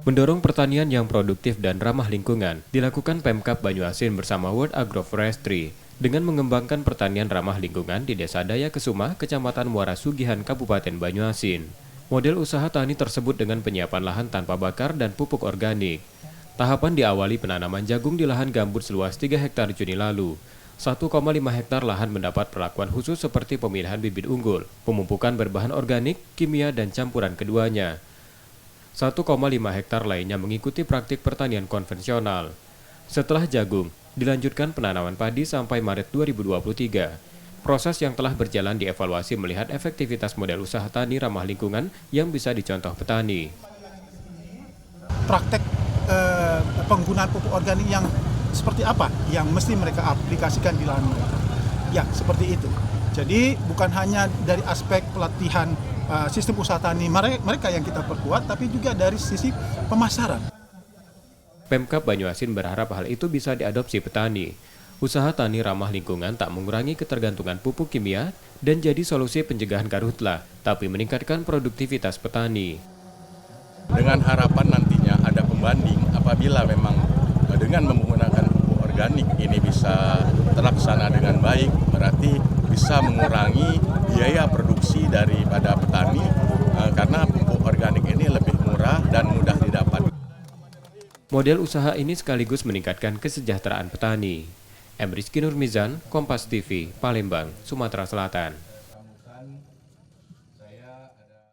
Mendorong pertanian yang produktif dan ramah lingkungan, dilakukan Pemkab Banyuasin bersama World Agroforestry dengan mengembangkan pertanian ramah lingkungan di Desa Daya Kesuma, Kecamatan Muara Sugihan, Kabupaten Banyuasin. Model usaha tani tersebut dengan penyiapan lahan tanpa bakar dan pupuk organik. Tahapan diawali penanaman jagung di lahan gambut seluas 3 hektar Juni lalu. 1,5 hektar lahan mendapat perlakuan khusus seperti pemilihan bibit unggul, pemupukan berbahan organik, kimia, dan campuran keduanya. 1,5 hektar lainnya mengikuti praktik pertanian konvensional. Setelah jagung, dilanjutkan penanaman padi sampai Maret 2023. Proses yang telah berjalan dievaluasi melihat efektivitas model usaha tani ramah lingkungan yang bisa dicontoh petani. Praktek penggunaan pupuk organik yang seperti apa yang mesti mereka aplikasikan di lahan mereka. Ya, seperti itu. Jadi bukan hanya dari aspek pelatihan sistem usaha tani mereka yang kita perkuat, tapi juga dari sisi pemasaran. Pemkab Banyuasin berharap hal itu bisa diadopsi petani. Usaha tani ramah lingkungan tak mengurangi ketergantungan pupuk kimia dan jadi solusi pencegahan karhutla, tapi meningkatkan produktivitas petani. Dengan harapan nantinya ada pembanding apabila memang dengan menggunakan pupuk organik ini bisa terlaksana dengan baik, berarti bisa mengurangi biaya produksi daripada petani karena pupuk organik ini lebih murah dan mudah didapat. Model usaha ini sekaligus meningkatkan kesejahteraan petani. M. Rizky Nurmizan, Kompas TV, Palembang, Sumatera Selatan.